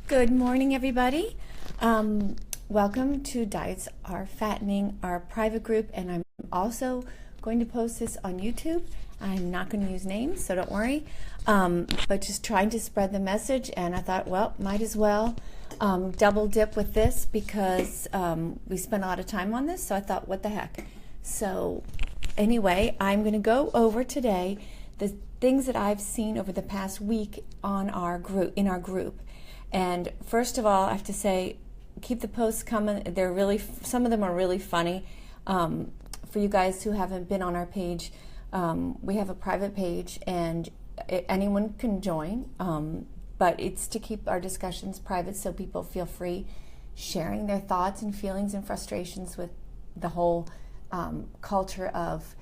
Good morning, everybody. Welcome to Diets Are Fattening, our private group, and I'm also going to post this on YouTube. I'm not going to use names, so don't worry, but just trying to spread the message, and I thought, well, might as well double dip with this because we spent a lot of time on this, so I thought, what the heck. So anyway, I'm going to go over today the things that I've seen over the past week on our group, in our group. And first of all, I have to say, keep the posts coming. They're really, some of them are really funny. For you guys who haven't been on our page, we have a private page, and anyone can join. But it's to keep our discussions private, so people feel free sharing their thoughts and feelings and frustrations with the whole culture of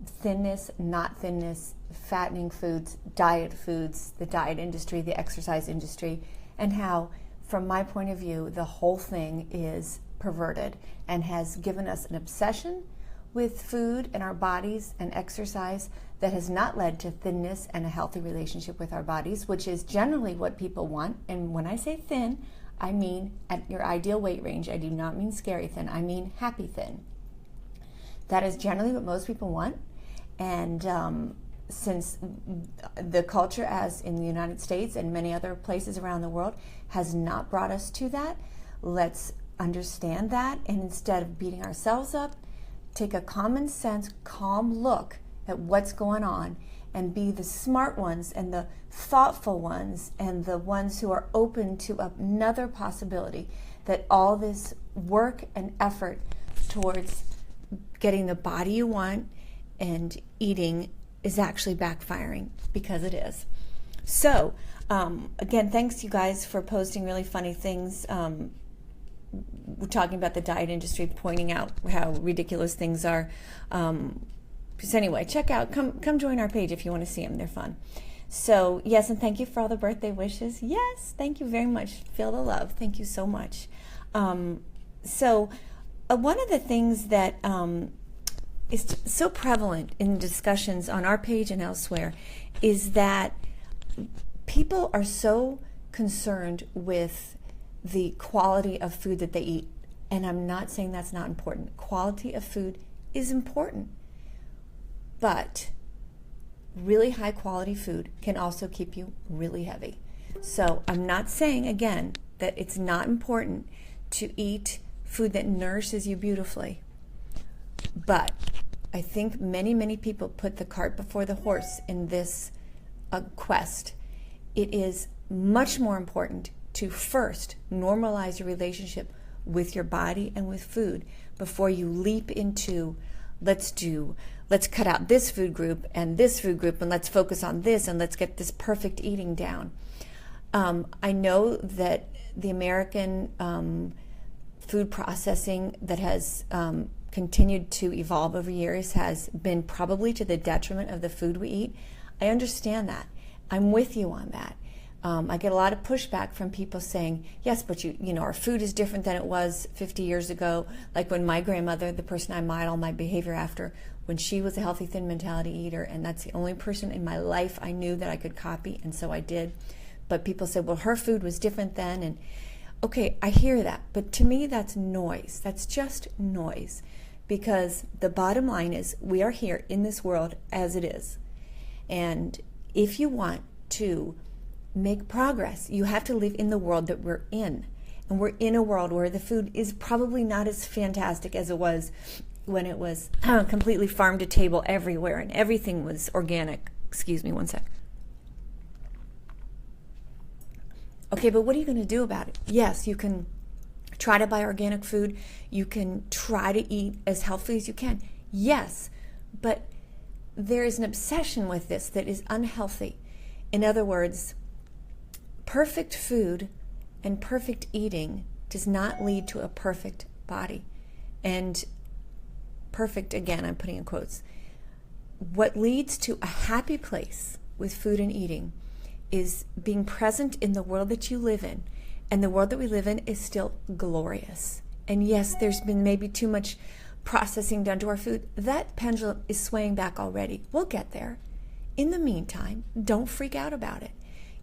thinness, not thinness, fattening foods, the diet industry, the exercise industry, and how, from my point of view, the whole thing is perverted and has given us an obsession with food and our bodies and exercise that has not led to thinness and a healthy relationship with our bodies, which is generally what people want. And when I say thin, I mean at your ideal weight range. I do not mean scary thin. I mean happy thin. That is generally what most people want. And since the culture, as in the United States and many other places around the world, has not brought us to that, let's understand that, and instead of beating ourselves up, take a common sense, calm look at what's going on and be the smart ones and the thoughtful ones and the ones who are open to another possibility, that all this work and effort towards getting the body you want and eating is actually backfiring, because it is. So, again, thanks you guys for posting really funny things. We're talking about the diet industry, pointing out how ridiculous things are. Just anyway, check out, come join our page if you want to see them. They're fun. So, yes, and thank you for all the birthday wishes. Yes, thank you very much. Feel the love. Thank you so much. One of the things that is so prevalent in discussions on our page and elsewhere is that people are so concerned with the quality of food that they eat. And I'm not saying that's not important. Quality of food is important. But really high quality food can also keep you really heavy. So I'm not saying, again, that it's not important to eat food that nourishes you beautifully. But I think many people put the cart before the horse in this quest. It is much more important to first normalize your relationship with your body and with food before you leap into let's cut out this food group and let's focus on this and let's get this perfect eating down. I know that the American food processing that has continued to evolve over years has been probably to the detriment of the food we eat. I understand that. I'm with you on that. I get a lot of pushback from people saying, yes, but you know, our food is different than it was 50 years ago. Like when my grandmother, the person I model my behavior after, when she was a healthy, thin mentality eater, and that's the only person in my life I knew that I could copy, and so I did. But people said, well, her food was different then, and okay, I hear that, but to me that's noise. That's just noise, because the bottom line is we are here in this world as it is. And if you want to make progress, you have to live in the world that we're in. And we're in a world where the food is probably not as fantastic as it was when it was completely farm to table everywhere and everything was organic. Excuse me one sec. Okay, but what are you going to do about it? Yes, you can try to buy organic food. You can try to eat as healthy as you can. Yes, but there is an obsession with this that is unhealthy. In other words, perfect food and perfect eating does not lead to a perfect body. And perfect, again, I'm putting in quotes. What leads to a happy place with food and eating is being present in the world that you live in. And the world that we live in is still glorious. And yes, there's been maybe too much processing done to our food. That pendulum is swaying back already. We'll get there. In the meantime, don't freak out about it.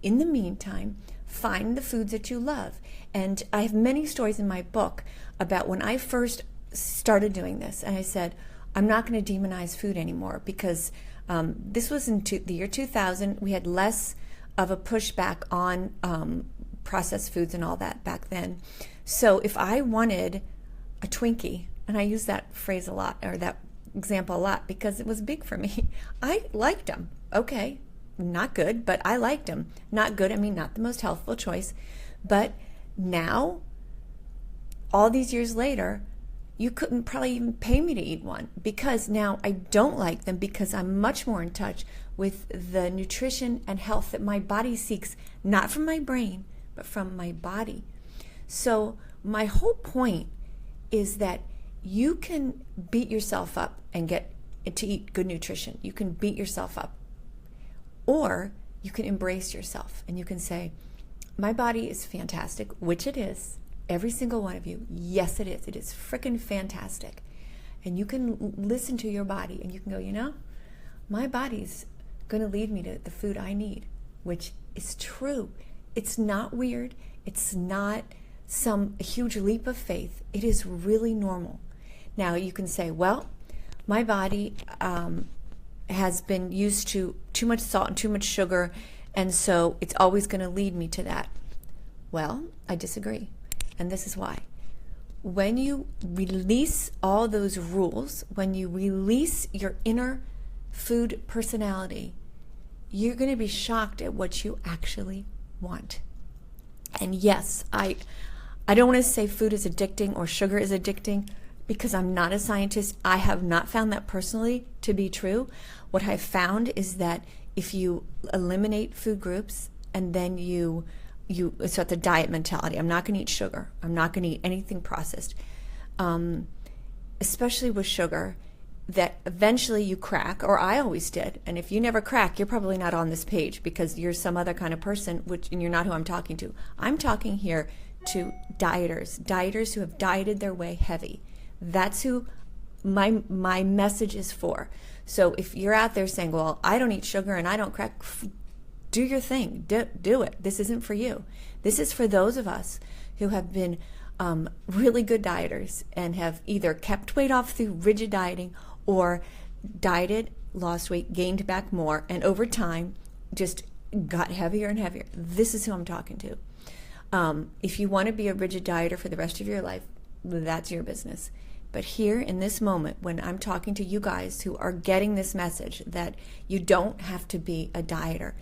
In the meantime, find the foods that you love. And I have many stories in my book about when I first started doing this, and I said, I'm not going to demonize food anymore, because this was in the year 2000. We had less of a pushback on processed foods and all that back then. So if I wanted a Twinkie, and I use that phrase a lot, or that example a lot, because it was big for me. I liked them. Okay, not good, but I liked them. Not good, I mean not the most healthful choice. But now, all these years later, you couldn't probably even pay me to eat one, because now I don't like them, because I'm much more in touch with the nutrition and health that my body seeks, not from my brain, but from my body. So my whole point is that you can beat yourself up and get to eat good nutrition. You can beat yourself up. Or you can embrace yourself and you can say, my body is fantastic, which it is. Every single one of you. Yes, it is. It is freaking fantastic. And you can listen to your body and you can go, my body's going to lead me to the food I need, which is true. It's not weird. It's not some huge leap of faith. It is really normal. Now you can say, well, my body has been used to too much salt and too much sugar, and so it's always going to lead me to that. Well, I disagree, and this is why. When you release all those rules, when you release your inner food personality, you're going to be shocked at what you actually want. And yes, I don't want to say food is addicting or sugar is addicting, because I'm not a scientist. I have not found that personally to be true. What I've found is that if you eliminate food groups and then so it's a diet mentality. I'm not going to eat sugar. I'm not going to eat anything processed. Especially with sugar, that eventually you crack, or I always did. And if you never crack, you're probably not on this page, because you're some other kind of person, and you're not who I'm talking to. I'm talking here to dieters who have dieted their way heavy. That's who my message is for. So if you're out there saying, well, I don't eat sugar and I don't crack, do your thing. Do it. This isn't for you. This is for those of us who have been really good dieters and have either kept weight off through rigid dieting, or dieted, lost weight, gained back more, and over time just got heavier and heavier. This is who I'm talking to. If you want to be a rigid dieter for the rest of your life, that's your business. But here in this moment, when I'm talking to you guys who are getting this message that you don't have to be a dieter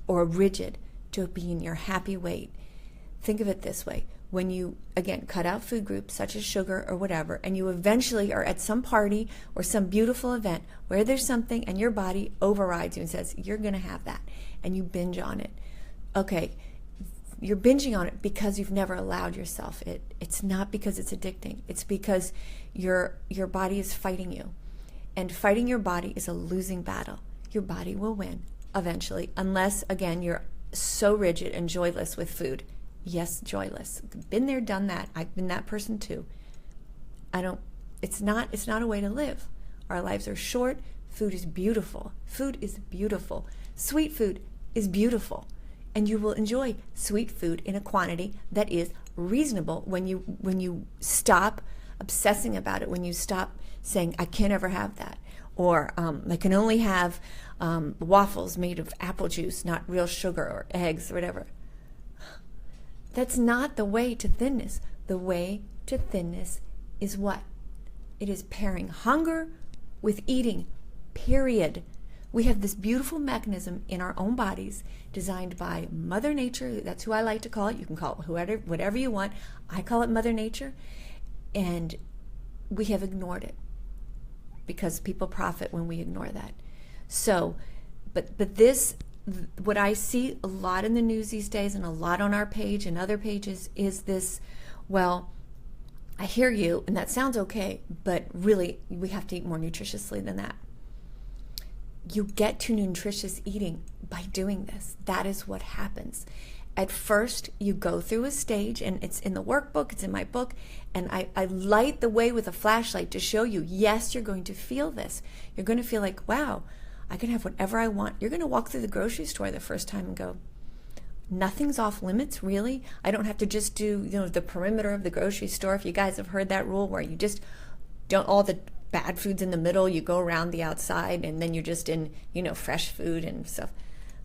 or rigid to be in your happy weight, think of it this way. When you, again, cut out food groups such as sugar or whatever, and you eventually are at some party or some beautiful event where there's something and your body overrides you and says, you're going to have that, and you binge on it. Okay, you're binging on it because you've never allowed yourself it. It's not because it's addicting. It's because your body is fighting you. And fighting your body is a losing battle. Your body will win eventually, unless, again, you're so rigid and joyless with food. Yes, joyless. Been there, done that. I've been that person too. It's not a way to live. Our lives are short. Food is beautiful. Food is beautiful. Sweet food is beautiful. And you will enjoy sweet food in a quantity that is reasonable when you stop obsessing about it, when you stop saying, I can't ever have that. Or I can only have waffles made of apple juice, not real sugar, or eggs, or whatever. That's not the way to thinness. The way to thinness is what? It is pairing hunger with eating, period. We have this beautiful mechanism in our own bodies designed by Mother Nature. That's who I like to call it. You can call it whatever you want. I call it Mother Nature. And we have ignored it because people profit when we ignore that. So, but this, what I see a lot in the news these days and a lot on our page and other pages is this, well, I hear you and that sounds okay, but really we have to eat more nutritiously than that. You get to nutritious eating by doing this. That is what happens. At first, you go through a stage, and it's in the workbook, it's in my book, and I light the way with a flashlight to show you, yes, you're going to feel this. You're going to feel like, wow, I can have whatever I want. You're going to walk through the grocery store the first time and go, Nothing's off limits, really. I don't have to just do, the perimeter of the grocery store. If you guys have heard that rule where you just don't, all the bad food's in the middle, you go around the outside, and then you're just in, fresh food and stuff.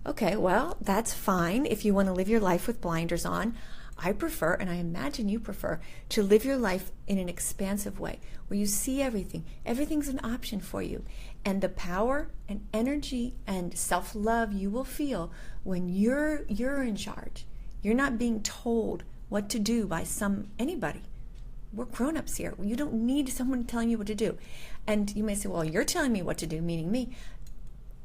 Okay, well, that's fine if you want to live your life with blinders on. I prefer, and I imagine you prefer, to live your life in an expansive way where you see everything. Everything's an option for you. And the power and energy and self-love you will feel when you're in charge. You're not being told what to do by anybody. We're grown-ups here. You don't need someone telling you what to do. And you may say, well, you're telling me what to do, meaning me.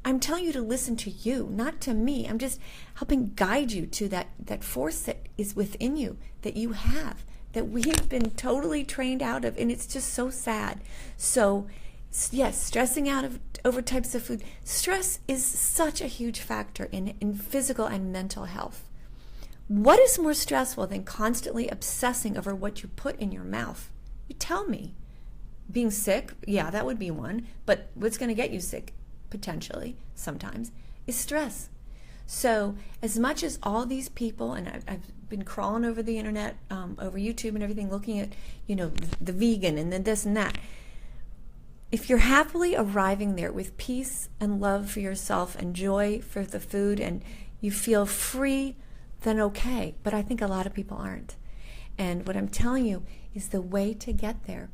I'm telling you to listen to you, not to me. I'm just helping guide you to that force that is within you, that you have, that we've been totally trained out of, and it's just so sad. So, yes, stressing out over types of food. Stress is such a huge factor in physical and mental health. What is more stressful than constantly obsessing over what you put in your mouth? You tell me. Being sick, yeah, that would be one, but what's going to get you sick? Potentially, sometimes, is stress. So as much as all these people, and I've been crawling over the internet, over YouTube and everything, looking at, the vegan and then this and that. If you're happily arriving there with peace and love for yourself and joy for the food and you feel free, then okay. But I think a lot of people aren't. And what I'm telling you is the way to get there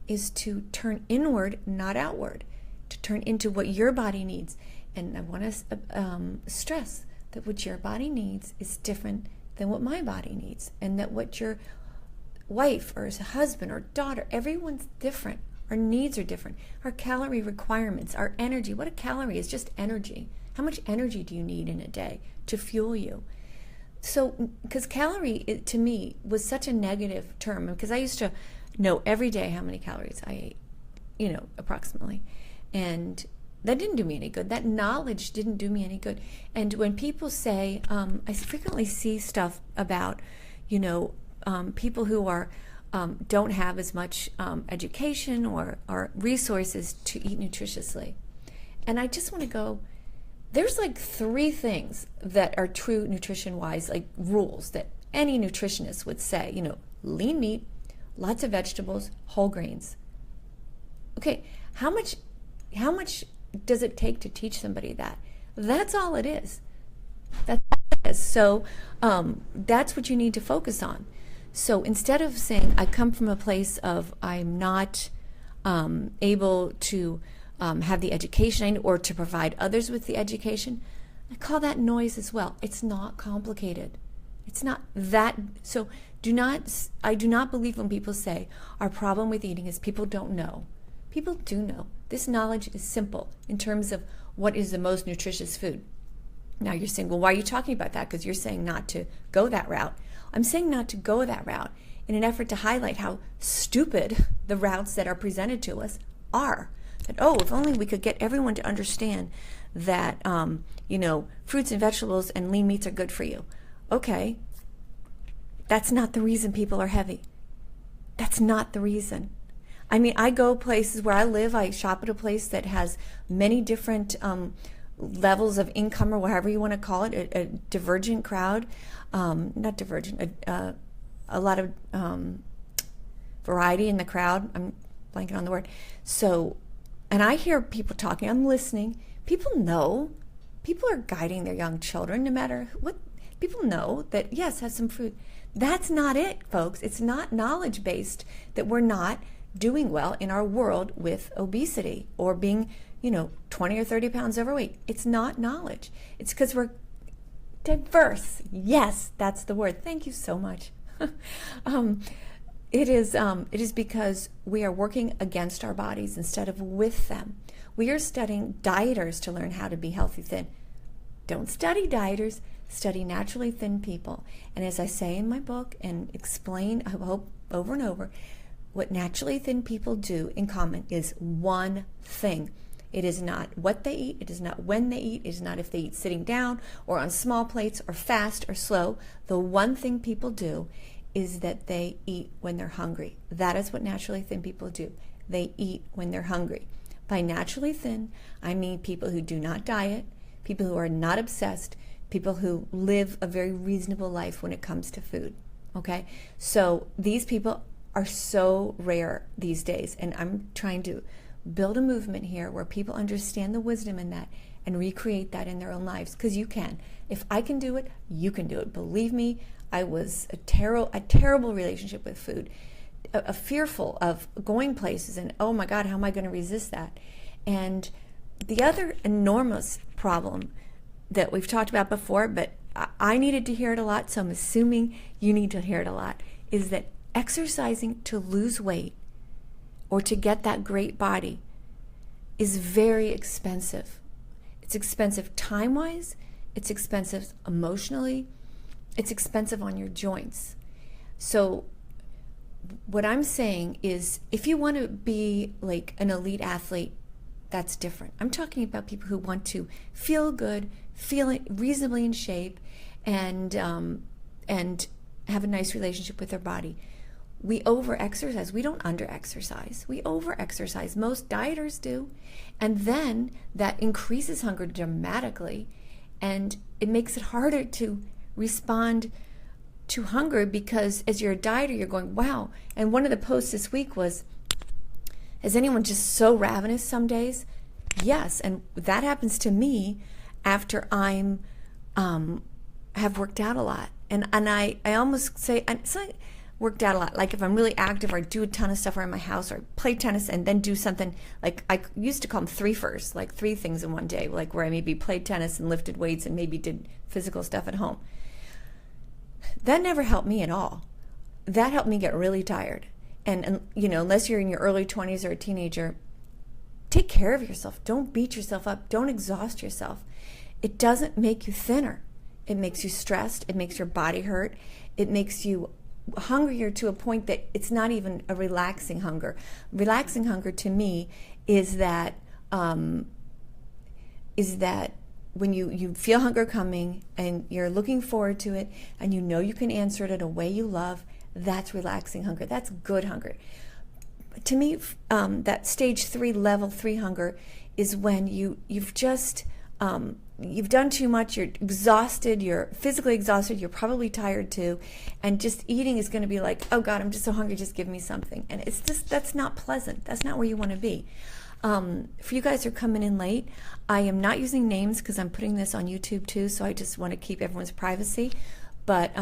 is to turn inward, not outward. To turn into what your body needs. And I want to stress that what your body needs is different than what my body needs, and that what your wife or husband or daughter, everyone's different. Our needs are different. Our calorie requirements, our energy. What a calorie is, just energy. How much energy do you need in a day to fuel you? So, because calorie, to me, was such a negative term, because I used to know every day how many calories I ate, approximately. And that didn't do me any good. That knowledge didn't do me any good. And when people say, I frequently see stuff about, people who are don't have as much education or resources to eat nutritiously. And I just want to go, there's like 3 things that are true nutrition-wise, like rules that any nutritionist would say, lean meat, lots of vegetables, whole grains. Okay, how much does it take to teach somebody that? That's all it is. That's all it is. So that's what you need to focus on. So instead of saying, I come from a place of I'm not able to have the education or to provide others with the education, I call that noise as well. It's not complicated. It's not that. So I do not believe when people say our problem with eating is people don't know. People do know. This knowledge is simple in terms of what is the most nutritious food. Now you're saying, well, why are you talking about that? Because you're saying not to go that route. I'm saying not to go that route in an effort to highlight how stupid the routes that are presented to us are. That, if only we could get everyone to understand that, fruits and vegetables and lean meats are good for you. Okay, that's not the reason people are heavy. That's not the reason. I mean, I go places where I live. I shop at a place that has many different levels of income, or whatever you want to call it, a divergent crowd. Not divergent, a lot of variety in the crowd. I'm blanking on the word. So, and I hear people talking. I'm listening. People know. People are guiding their young children, no matter what. People know that, yes, have some fruit. That's not it, folks. It's not knowledge-based that we're not doing well in our world with obesity or being, 20 or 30 pounds overweight. It's not knowledge. It's because we're diverse. Yes, that's the word. Thank you so much. It is because we are working against our bodies instead of with them. We are studying dieters to learn how to be healthy thin. Don't study dieters, study naturally thin people. And as I say in my book and explain, I hope, over and over, what naturally thin people do in common is one thing. It is not what they eat. It is not when they eat. It is not if they eat sitting down or on small plates or fast or slow. The one thing people do is that they eat when they're hungry. That is what naturally thin people do. They eat when they're hungry. By naturally thin, I mean people who do not diet, people who are not obsessed, people who live a very reasonable life when it comes to food. Okay, so these people are so rare these days, and I'm trying to build a movement here where people understand the wisdom in that and recreate that in their own lives, because you can. If I can do it, you can do it. Believe me, I was a terrible relationship with food, fearful of going places, and oh my God, how am I going to resist that? And the other enormous problem that we've talked about before, but I needed to hear it a lot, so I'm assuming you need to hear it a lot, is that exercising to lose weight or to get that great body is very expensive. It's expensive time-wise, it's expensive emotionally, it's expensive on your joints. So what I'm saying is, if you want to be like an elite athlete, that's different. I'm talking about people who want to feel good, feel reasonably in shape, and have a nice relationship with their body. We over-exercise. We don't under-exercise. We over-exercise. Most dieters do. And then that increases hunger dramatically, and it makes it harder to respond to hunger, because as you're a dieter, you're going, wow. And one of the posts this week was, is anyone just so ravenous some days? Yes, and that happens to me after I'm have worked out a lot. And I almost say, it's not worked out a lot, like if I'm really active or I do a ton of stuff around my house, or I play tennis and then do something, like I used to call them threefers, like 3 things in one day, like where I maybe played tennis and lifted weights and maybe did physical stuff at home. That never helped me at all. That helped me get really tired. And you know, unless you're in your early 20s or a teenager, take care of yourself. Don't beat yourself up. Don't exhaust yourself. It doesn't make you thinner. It makes you stressed. It makes your body hurt. It makes you hungrier to a point that it's not even a relaxing hunger. Relaxing hunger to me is that when you feel hunger coming and you're looking forward to it and you know you can answer it in a way you love, that's relaxing hunger. That's good hunger. To me, that stage 3, level 3 hunger is when you've just you've done too much, you're exhausted, you're physically exhausted, you're probably tired too, and just eating is going to be like, oh God, I'm just so hungry, just give me something. And it's just, that's not pleasant. That's not where you want to be. For you guys who are coming in late, I am not using names because I'm putting this on YouTube too, so I just want to keep everyone's privacy. But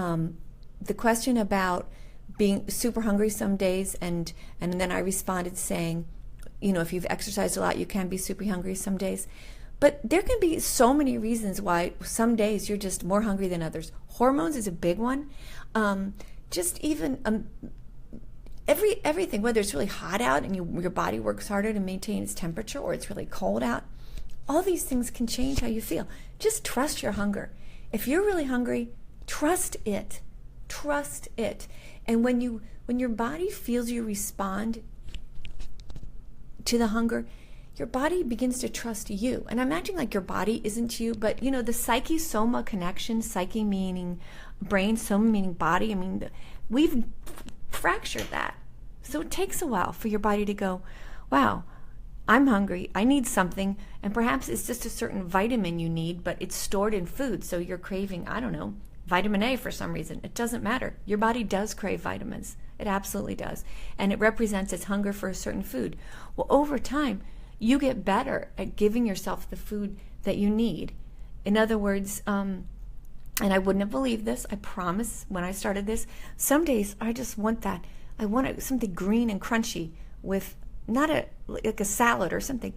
the question about being super hungry some days, and then I responded saying, you know, if you've exercised a lot, you can be super hungry some days. But there can be so many reasons why some days you're just more hungry than others. Hormones is a big one. Just even everything, whether it's really hot out and your body works harder to maintain its temperature, or it's really cold out, all these things can change how you feel. Just trust your hunger. If you're really hungry, trust it. Trust it. And when your body feels you respond to the hunger, your body begins to trust you. And I'm acting like your body isn't you, but you know, the psyche-soma connection, psyche meaning brain, soma meaning body, I mean, we've fractured that. So it takes a while for your body to go, wow, I'm hungry, I need something, and perhaps it's just a certain vitamin you need, but it's stored in food, so you're craving, I don't know, vitamin A for some reason. It doesn't matter. Your body does crave vitamins. It absolutely does. And it represents its hunger for a certain food. Well, over time, you get better at giving yourself the food that you need. In other words, and I wouldn't have believed this, I promise, when I started this, some days I just want that. I want something green and crunchy with not like a salad or something.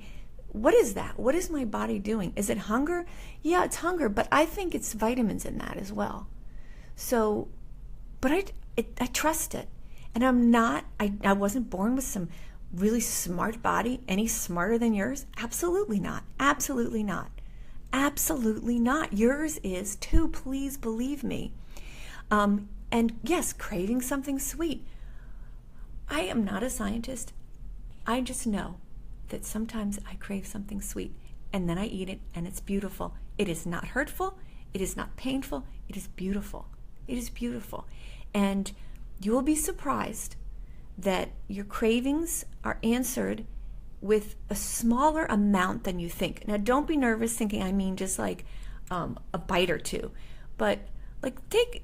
What is that? What is my body doing? Is it hunger? Yeah, it's hunger, but I think it's vitamins in that as well. So, but I trust it. And I wasn't born with some really smart body, any smarter than yours? Absolutely not. Absolutely not. Absolutely not. Yours is too, please believe me. And yes, craving something sweet. I am not a scientist. I just know that sometimes I crave something sweet and then I eat it and it's beautiful. It is not hurtful. It is not painful. It is beautiful. It is beautiful. And you will be surprised that your cravings are answered with a smaller amount than you think. Now, don't be nervous thinking I mean just like a bite or two. But like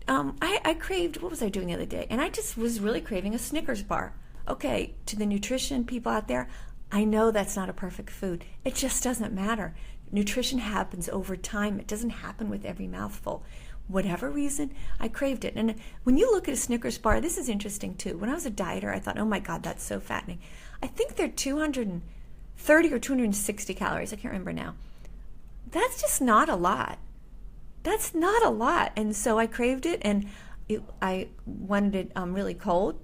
I craved, what was I doing the other day? And I just was really craving a Snickers bar. Okay, to the nutrition people out there, I know that's not a perfect food. It just doesn't matter. Nutrition happens over time. It doesn't happen with every mouthful. Whatever reason, I craved it. And when you look at a Snickers bar, this is interesting too. When I was a dieter, I thought, oh my God, that's so fattening. I think they're 230 or 260 calories. I can't remember now. That's just not a lot. That's not a lot. And so I craved it, and I wanted it really cold.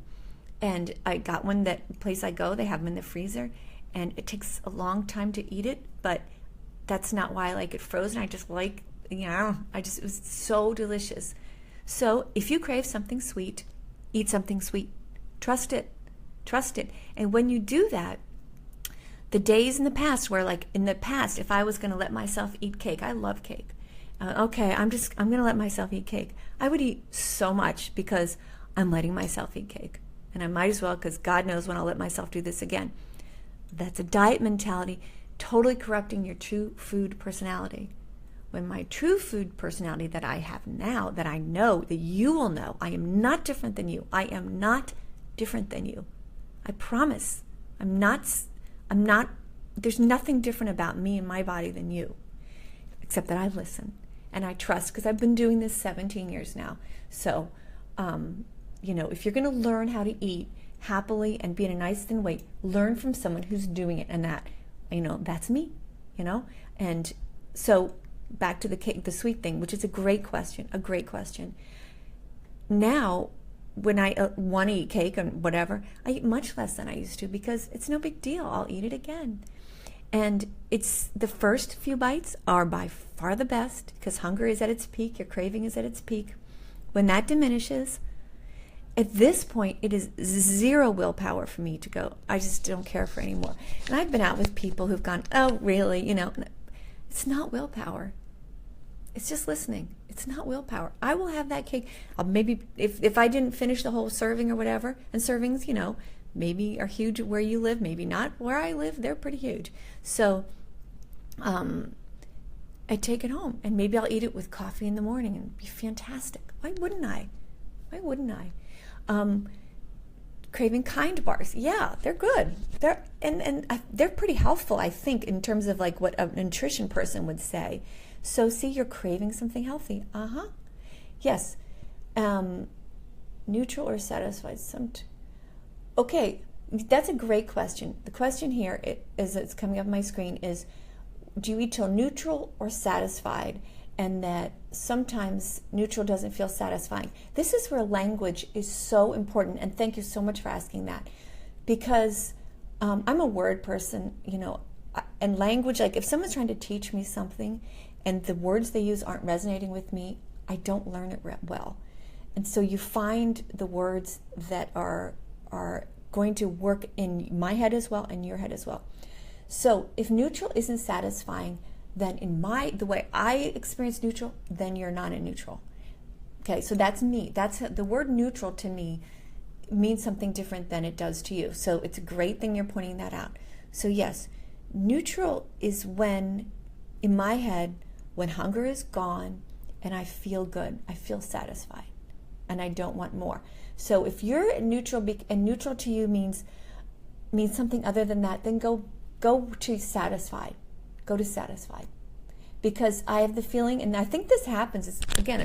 And I got one, that place I go, they have them in the freezer. And it takes a long time to eat it, but that's not why I like it frozen. I just like, it was so delicious. So if you crave something sweet, eat something sweet. Trust it. Trust it. And when you do that, the days in the past where, like in the past, if I was going to let myself eat cake, I love cake. Okay, I'm going to let myself eat cake. I would eat so much because I'm letting myself eat cake. And I might as well, because God knows when I'll let myself do this again. That's a diet mentality, totally corrupting your true food personality. When my true food personality that I have now, that I know, that you will know, I am not different than you. I am not different than you. I promise. I'm not, there's nothing different about me and my body than you, except that I listen and I trust, because I've been doing this 17 years now. So, if you're going to learn how to eat happily and be in a nice thin way, learn from someone who's doing it, and that, that's me, And so back to the cake, the sweet thing, which is a great question. Now, when I want to eat cake and whatever, I eat much less than I used to, because it's no big deal. I'll eat it again. And it's the first few bites are by far the best, because hunger is at its peak, your craving is at its peak. When that diminishes, at this point, it is zero willpower for me to go, I just don't care for anymore. And I've been out with people who've gone, oh, really? It's not willpower. It's just listening. It's not willpower. I will have that cake. I'll maybe, if I didn't finish the whole serving or whatever, and servings, maybe are huge where you live, maybe not where I live, they're pretty huge. So I take it home, and maybe I'll eat it with coffee in the morning, and be fantastic. Why wouldn't I? Craving Kind bars, yeah, they're good. They're pretty healthful, I think, in terms of like what a nutrition person would say. So see, you're craving something healthy. Yes. Neutral or satisfied? Okay, that's a great question. The question here, as it's coming up on my screen, is do you eat till neutral or satisfied? And that sometimes neutral doesn't feel satisfying. This is where language is so important, and thank you so much for asking that, because I'm a word person, and language, like if someone's trying to teach me something and the words they use aren't resonating with me, I don't learn it well. And so you find the words that are going to work in my head as well and your head as well. So if neutral isn't satisfying, then the way I experience neutral, then you're not in neutral. Okay, so that's me. That's the word neutral to me means something different than it does to you. So it's a great thing you're pointing that out. So yes, neutral is when, in my head, when hunger is gone and I feel good, I feel satisfied, and I don't want more. So if you're neutral, and neutral to you means something other than that, then go to satisfied. Go to satisfied. Because I have the feeling, and I think this happens, it's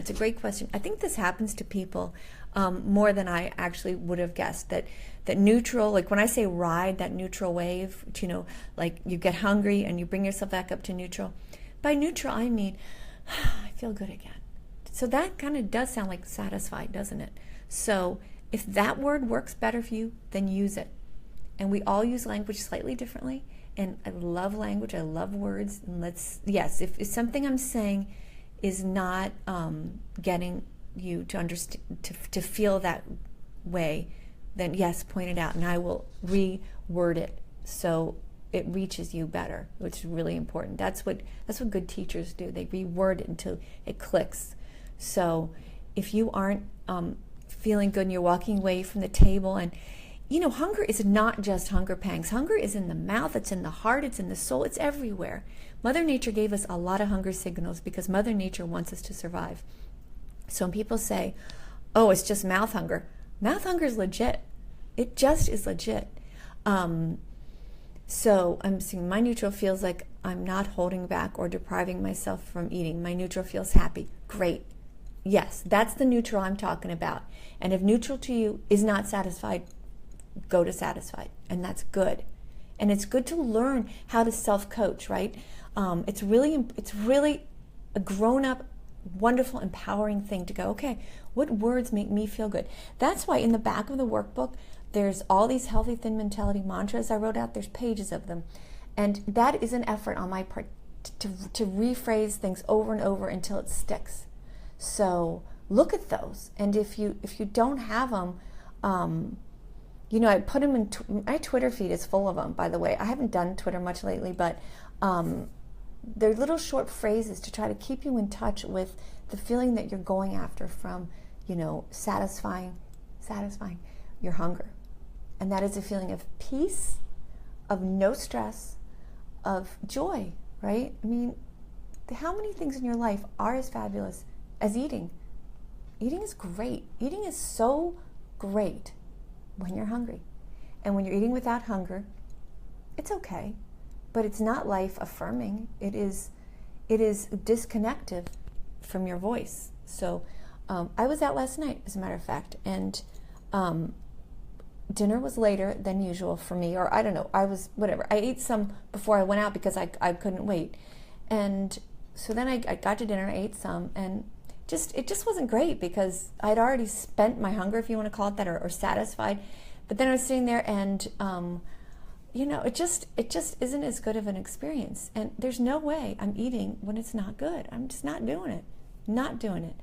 a great question. I think this happens to people more than I actually would have guessed. That neutral, like when I say ride that neutral wave, like you get hungry and you bring yourself back up to neutral. By neutral, I mean, I feel good again. So that kind of does sound like satisfied, doesn't it? So if that word works better for you, then use it. And we all use language slightly differently. And I love language. I love words. And if something I'm saying is not getting you to understand, to feel that way, then yes, point it out, and I will reword it so it reaches you better, which is really important. That's what good teachers do. They reword it until it clicks. So if you aren't feeling good and you're walking away from the table and hunger is not just hunger pangs. Hunger is in the mouth, it's in the heart, it's in the soul, it's everywhere. Mother Nature gave us a lot of hunger signals because Mother Nature wants us to survive. So when people say, oh, it's just mouth hunger is legit. It just is legit. So I'm seeing my neutral feels like I'm not holding back or depriving myself from eating. My neutral feels happy. Great. Yes, that's the neutral I'm talking about. And if neutral to you is not satisfied, go to satisfied. And that's good. And it's good to learn how to self-coach, right? It's really a grown-up, wonderful, empowering thing to go, okay, what words make me feel good? That's why in the back of the workbook, there's all these healthy thin mentality mantras I wrote out. There's pages of them. And that is an effort on my part to rephrase things over and over until it sticks. So look at those. And if you don't have them, I put them in, my Twitter feed is full of them, by the way. I haven't done Twitter much lately, but they're little short phrases to try to keep you in touch with the feeling that you're going after from, satisfying your hunger. And that is a feeling of peace, of no stress, of joy, right? I mean, how many things in your life are as fabulous as eating? Eating is great. Eating is so great when you're hungry. And when you're eating without hunger, it's okay, but it's not life affirming. It is disconnected from your voice. So I was out last night, as a matter of fact, and dinner was later than usual for me, or I don't know, I ate some before I went out because I couldn't wait. And so then I got to dinner, I ate some, and it just wasn't great because I'd already spent my hunger, if you want to call it that, or satisfied. But then I was sitting there and, it just isn't as good of an experience. And there's no way I'm eating when it's not good. I'm just not doing it. Not doing it.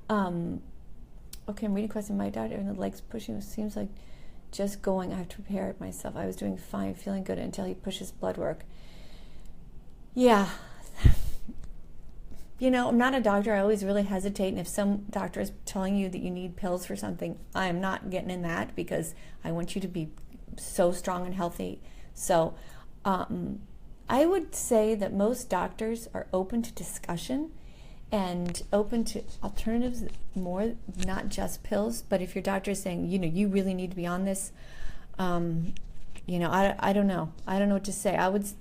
Okay, I'm reading a question. My doctor, and the legs pushing, it seems like just going. I have to prepare it myself. I was doing fine, feeling good until he pushes blood work. Yeah. I'm not a doctor. I always really hesitate. And if some doctor is telling you that you need pills for something, I am not getting in that because I want you to be so strong and healthy. So I would say that most doctors are open to discussion and open to alternatives more, not just pills. But if your doctor is saying, you really need to be on this, I don't know. I don't know what to say.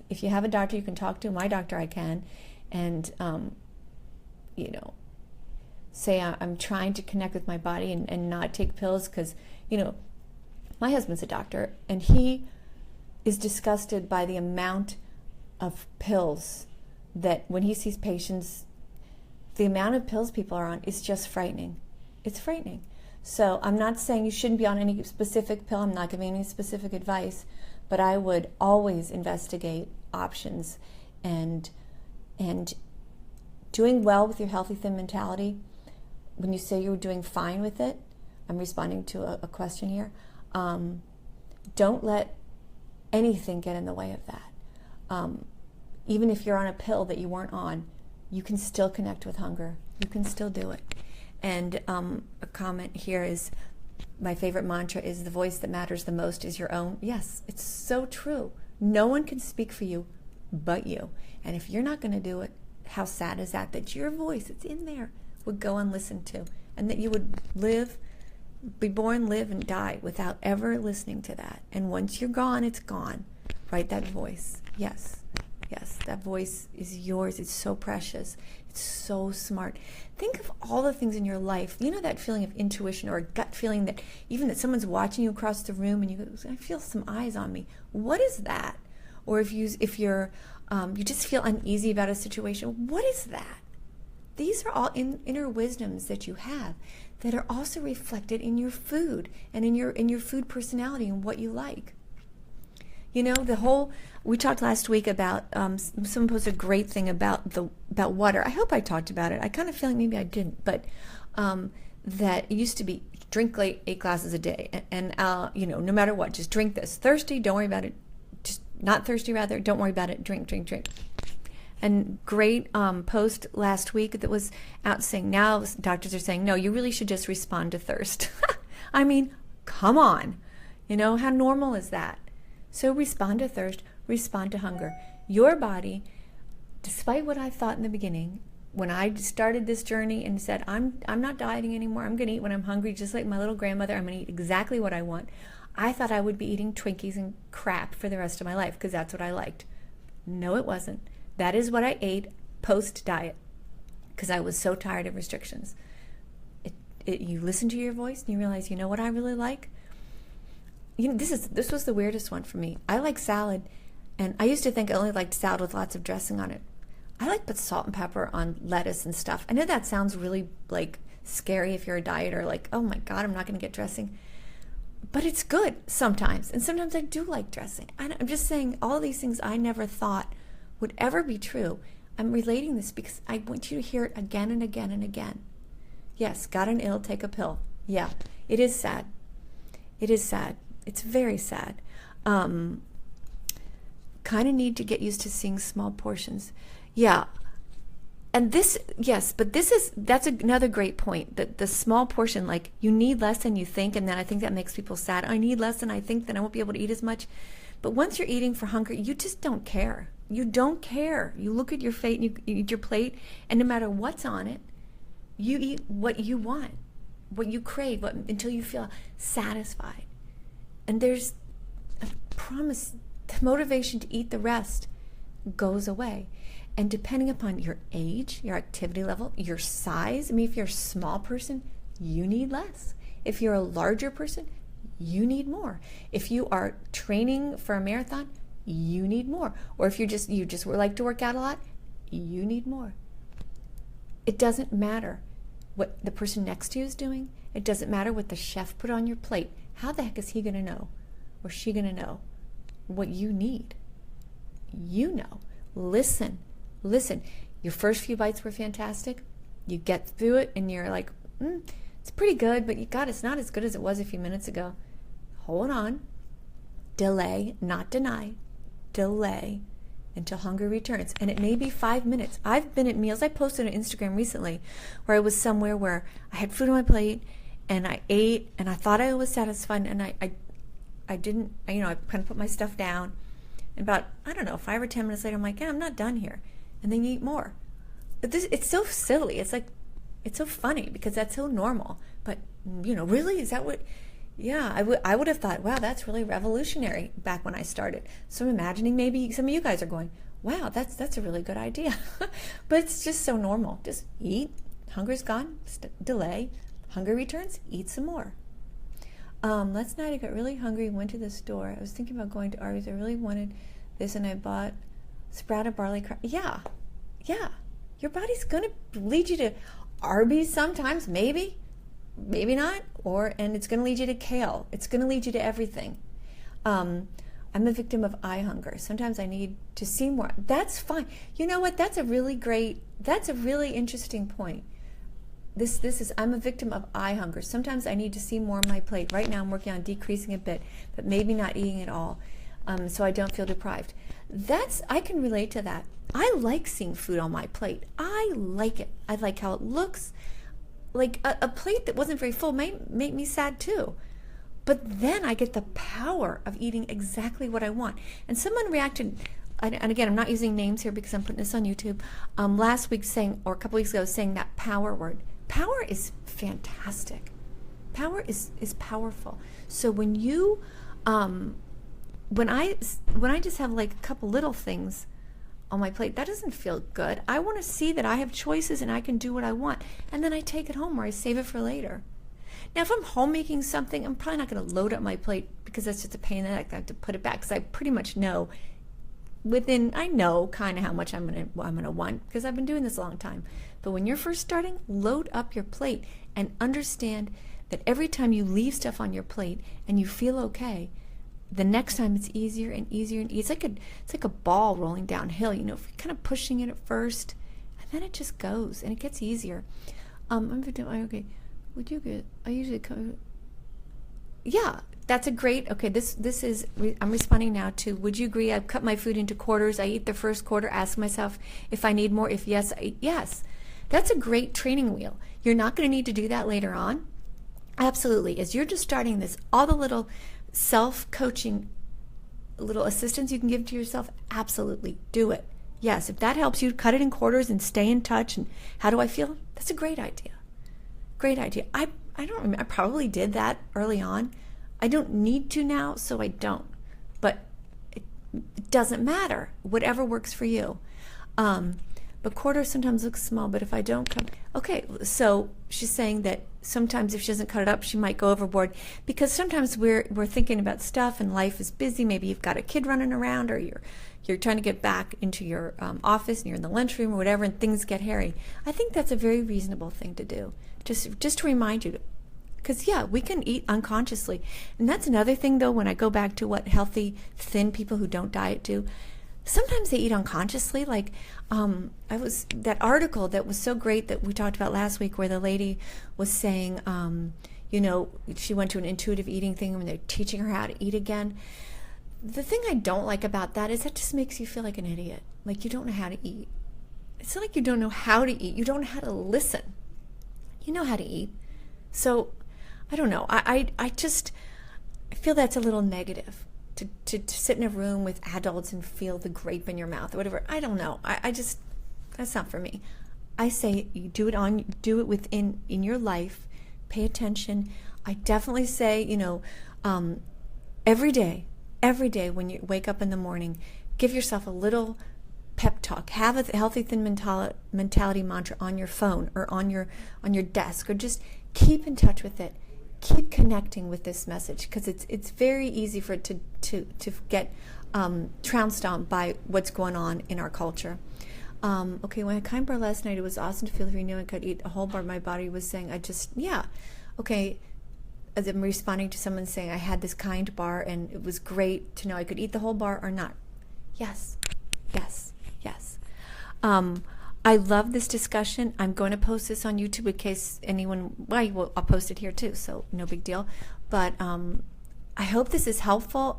If you have a doctor you can talk to, my doctor I can, and say I'm trying to connect with my body and not take pills because, my husband's a doctor and he is disgusted by the amount of pills that when he sees patients, the amount of pills people are on is just frightening. It's frightening. So I'm not saying you shouldn't be on any specific pill. I'm not giving any specific advice, but I would always investigate options and doing well with your healthy thin mentality. When you say you're doing fine with it, I'm responding to a question here. Don't let anything get in the way of that. Even if you're on a pill that you weren't on, you can still connect with hunger. You can still do it. And a comment here is, my favorite mantra is, the voice that matters the most is your own. Yes, it's so true. No one can speak for you but you. And if you're not going to do it, how sad is that your voice, it's in there, would go unlistened to, and that you would be born, live, and die without ever listening to that. And once you're gone, it's gone. Right? That voice. Yes, that voice is yours. It's so precious. It's so smart. Think of all the things in your life. That feeling of intuition or a gut feeling that even that someone's watching you across the room and you go, I feel some eyes on me. What is that? Or if you're you just feel uneasy about a situation, what is that? These are all inner wisdoms that you have that are also reflected in your food and in your food personality and what you like. We talked last week about, someone posted a great thing about water. I hope I talked about it. I kind of feel like maybe I didn't, but that it used to be drink 8 glasses a day, and no matter what, just drink this. Thirsty, don't worry about it. Just not thirsty, rather, don't worry about it. Drink. And great post last week that was out saying now doctors are saying, no, you really should just respond to thirst. I mean, come on. How normal is that? So respond to thirst, respond to hunger. Your body, despite what I thought in the beginning, when I started this journey and said, I'm not dieting anymore, I'm going to eat when I'm hungry, just like my little grandmother, I'm going to eat exactly what I want. I thought I would be eating Twinkies and crap for the rest of my life because that's what I liked. No, it wasn't. That is what I ate post-diet because I was so tired of restrictions. You listen to your voice and you realize, what I really like? This was the weirdest one for me. I like salad, and I used to think I only liked salad with lots of dressing on it. I like put salt and pepper on lettuce and stuff. I know that sounds really scary if you're a dieter, oh my God, I'm not going to get dressing. But it's good sometimes, and sometimes I do like dressing. I'm just saying all these things I never thought would ever be true. I'm relating this because I want you to hear it again and again and again. Yes, got an ill, take a pill. Yeah, it is sad. It is sad. It's very sad. Kind of need to get used to seeing small portions. Yeah. And that's another great point. The small portion, you need less than you think, and then I think that makes people sad. I need less than I think, then I won't be able to eat as much. But once you're eating for hunger, you just don't care. You don't care. You look at your plate, and you eat your plate, and no matter what's on it, you eat what you want, what you crave, until you feel satisfied. And there's a promise, the motivation to eat the rest goes away. And depending upon your age, your activity level, your size, if you're a small person, you need less. If you're a larger person, you need more. If you are training for a marathon, you need more. Or if you just like to work out a lot, you need more. It doesn't matter what the person next to you is doing. It doesn't matter what the chef put on your plate. How the heck is he going to know or she going to know what you need? You know. Listen. Your first few bites were fantastic. You get through it and you're like, it's pretty good, but it's not as good as it was a few minutes ago. Hold on. Delay, not deny. Delay until hunger returns. And it may be 5 minutes. I've been at meals. I posted on Instagram recently where I was somewhere where I had food on my plate and I ate and I thought I was satisfied, and I didn't, I kind of put my stuff down. And about, 5 or 10 minutes later, I'm like, I'm not done here. And then you eat more. But it's so silly. It's so funny because that's so normal. But, really? Is that what? Yeah, I would have thought, wow, that's really revolutionary back when I started. So I'm imagining maybe some of you guys are going, wow, that's a really good idea. But it's just so normal. Just eat. Hunger's gone. Delay. Hunger returns. Eat some more. Last night I got really hungry, went to the store. I was thinking about going to Arby's. I really wanted this, and I bought sprouted barley. Yeah. Your body's going to lead you to Arby's sometimes, maybe not, and it's going to lead you to kale. It's going to lead you to everything. I'm a victim of eye hunger. Sometimes I need to see more. That's fine. You know what? That's a really interesting point. This is, I'm a victim of eye hunger. Sometimes I need to see more on my plate. Right now I'm working on decreasing a bit, but maybe not eating at all, so I don't feel deprived. I can relate to that. I like seeing food on my plate. I like it. I like how it looks. Like a plate that wasn't very full may make me sad too. But then I get the power of eating exactly what I want. And someone reacted, and again, I'm not using names here because I'm putting this on YouTube, last week or a couple weeks ago saying that power word. Power is fantastic. Power is powerful. So when you, when I just have like a couple little things on my plate, that doesn't feel good. I want to see that I have choices and I can do what I want. And then I take it home or I save it for later. Now, if I'm homemaking something, I'm probably not going to load up my plate because that's just a pain in the neck. I have to put it back because I pretty much know I know kind of how much I'm going to want because I've been doing this a long time. But when you're first starting, load up your plate and understand that every time you leave stuff on your plate and you feel okay, the next time it's easier and easier and easier. It's like a ball rolling downhill. If you're kind of pushing it at first, and then it just goes and it gets easier. Okay. Would you get? I usually come. Yeah, that's a great. Okay, this is. I'm responding now to. Would you agree? I've cut my food into quarters. I eat the first quarter. Ask myself if I need more. If yes, yes. That's a great training wheel. You're not going to need to do that later on. Absolutely. As you're just starting this, all the little self-coaching, little assistance you can give to yourself, absolutely do it. Yes, if that helps you cut it in quarters and stay in touch and how do I feel? That's a great idea. Great idea. I don't remember. I probably did that early on. I don't need to now, so I don't. But it doesn't matter. Whatever works for you. But quarters sometimes look small, but if I don't come... Okay, so she's saying that sometimes if she doesn't cut it up, she might go overboard, because sometimes we're thinking about stuff and life is busy. Maybe you've got a kid running around, or you're trying to get back into your office and you're in the lunchroom or whatever, and things get hairy. I think that's a very reasonable thing to do. Just to remind you, because yeah, we can eat unconsciously. And that's another thing, though, when I go back to what healthy, thin people who don't diet do. Sometimes they eat unconsciously. Like that article that was so great that we talked about last week, where the lady was saying, she went to an intuitive eating thing and they're teaching her how to eat again. The thing I don't like about that is that just makes you feel like an idiot. Like you don't know how to eat. It's not like you don't know how to eat. You don't know how to listen. You know how to eat. So I don't know. I feel that's a little negative. To sit in a room with adults and feel the grape in your mouth or whatever. I don't know. I just, that's not for me. I say you do it within your life. Pay attention. I definitely say, every day when you wake up in the morning, give yourself a little pep talk. Have a healthy thin mentality mantra on your phone or on your desk, or just keep in touch with it. Keep connecting with this message, because it's very easy for it to get trounced on by what's going on in our culture. Okay, when I kind bar last night, it was awesome to feel renewed. I could eat a whole bar. My body was saying, okay. As I'm responding to someone saying I had this kind bar and it was great to know I could eat the whole bar or not. Yes. I love this discussion. I'm going to post this on YouTube in case anyone, I'll post it here too, so no big deal. But I hope this is helpful.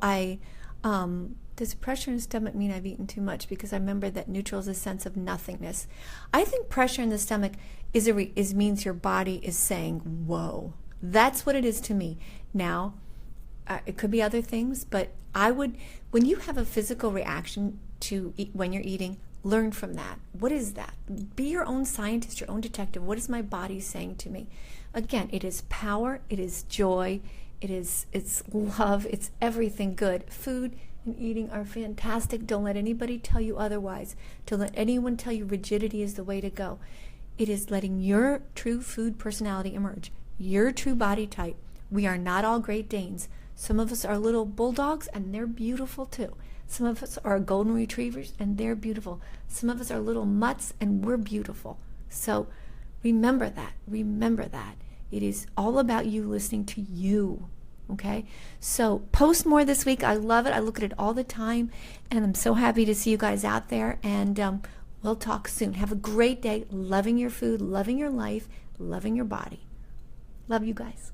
Does pressure in the stomach mean I've eaten too much? Because I remember that neutral is a sense of nothingness. I think pressure in the stomach means your body is saying, whoa. That's what it is to me. Now, it could be other things, but when you have a physical reaction to when you're eating, learn from that. What is that? Be your own scientist, your own detective. What is my body saying to me? Again, it is power, it is joy, it's love, it's everything good. Food and eating are fantastic. Don't let anybody tell you otherwise. Don't let anyone tell you rigidity is the way to go. It is letting your true food personality emerge, your true body type. We are not all Great Danes. Some of us are little bulldogs, and they're beautiful too. Some of us are golden retrievers, and they're beautiful. Some of us are little mutts, and we're beautiful. So remember that. Remember that. It is all about you listening to you. Okay? So post more this week. I love it. I look at it all the time, and I'm so happy to see you guys out there. And we'll talk soon. Have a great day. Loving your food, loving your life, loving your body. Love you guys.